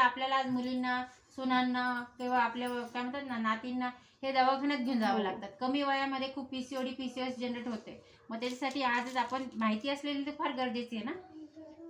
आपल्याला आज मुलींना, सुनांना किंवा आपल्या काय म्हणतात ना नातींना हे दवाखान्यात घेऊन जावं लागतात. कमी वयामध्ये खूप पीसीओडी पीसीओएस जनरेट होते. मग त्याच्यासाठी आजच आपण माहिती असलेली तर फार गरजेची आहे ना.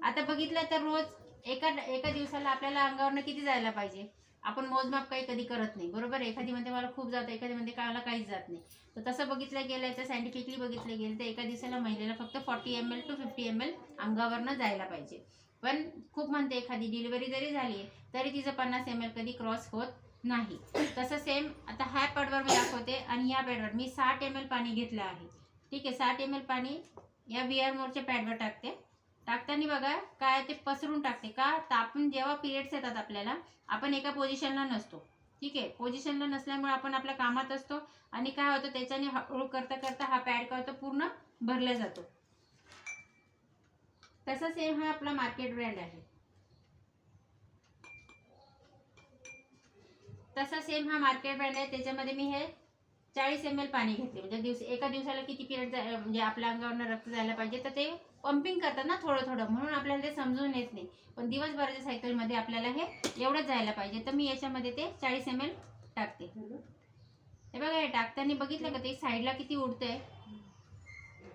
आता बघितलं तर रोज एका दिवसाला आपल्याला अंगावरनं किती जायला पाहिजे. आपण मोजमाप काही कधी करत नाही, बरोबर. एखादी म्हणते मला खूप जातं, एखादी म्हणते मला काहीच जात नाही. तर तसं बघितलं गेलं तर सायंटिफिकली बघितलं गेलं तर एका दिवसाला महिलेला फक्त 40 ml to 50 ml अंगावरनं जायला पाहिजे. पण खूप म्हणते एखादी डिलिव्हरी जरी झाली तरी तिचं 50 ml कधी क्रॉस होत नाही. तसं सेम आता ह्या पॅडवर मी दाखवते आणि ह्या पॅडवर मी 60 ml पाणी घेतलं आहे. ठीक आहे, 60 ml पाणी या वी आर मोरच्या पॅडवर टाकते. टाकताना बघा काय ते पसरून टाकते का, तर आपण जेव्हा पिरियड्स येतात आपल्याला, आपण एका पोझिशनला नसतो. ठीक आहे, पोझिशनला नसल्यामुळे आपण आपल्या कामात असतो आणि काय होतं त्याच्याने हळूहळू करता करता हा पॅड काय होतं पूर्ण भरला जातो. तसा सेम हा आपला मार्केट ब्रँड आहे. तसा सेम हा मार्केट ब्रँड आहे. त्याच्यामध्ये मी हे 40 ml पाणी घेतले. म्हणजे एका दिवसाला किती पिरियड म्हणजे आपल्या अंगावरनं रक्त जायला पाहिजे, तर ते पंपिंग करतात ना थोडं थोडं, म्हणून आपल्याला ते समजून येत नाही. पण दिवसभराच्या सायकलमध्ये आपल्याला हे एवढंच जायला पाहिजे. तर मी याच्यामध्ये ते 40 ml टाकते. हे बघा, हे टाकताना बघितलं का ते साईडला किती उडतंय,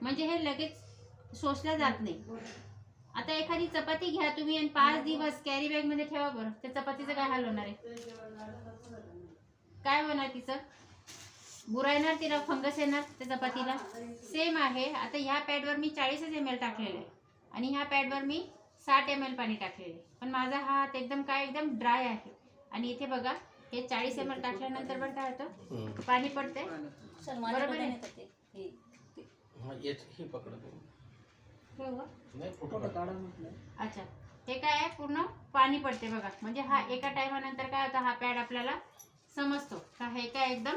म्हणजे हे लगेच शोषलं जात नाही. आता एखादी चपाती घ्या तुम्ही आणि 5 दिवस कॅरी बॅग मध्ये ठेवा, बरं त्या चपातीचं काय हाल होणार आहे, काय होणार तिचं, बुरायणार, तिला फंगस येणार त्या चपातीला. सेम आहे. आता ह्या पॅडवर मी 40 ml टाकलेलं आहे आणि ह्या पॅडवर मी 60 ml पाणी टाकलेलं आहे. पण माझा हात एकदम ड्राय आहे. आणि इथे बघा हे 40 ml टाकल्यानंतर पण काय होतं, पाणी पडते, बरोबर आहे. अच्छा, हे काय आहे, पूर्ण पाणी पडते बघा. म्हणजे हा एका टायमानंतर काय होतं, हा पॅड आपल्याला समजतो का हे काय एकदम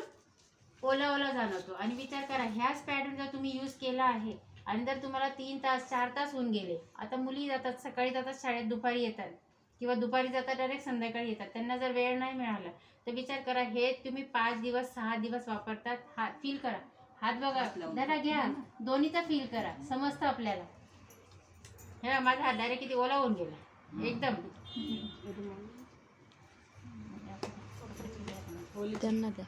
ओला ओला जाणवतो. आणि विचार करा, ह्याच पॅड जर तुम्ही यूज केला आहे आणि जर तुम्हाला 3 तास 4 तास होऊन गेले, आता मुली जातात, सकाळी जातात शाळेत, दुपारी येतात किंवा दुपारी जातात डायरेक्ट संध्याकाळी येतात, त्यांना जर वेळ नाही मिळाला तर विचार करा, हे तुम्ही 5 दिवस 6 दिवस वापरतात. हात फील करा, हात बघा, जरा घ्या, दोन्हीचा फील करा, समजतं आपल्याला. हे माझा हात डायरेक्ट किती ओला होऊन गेला एकदम. त्यांना द्या.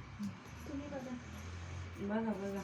बघा बघा.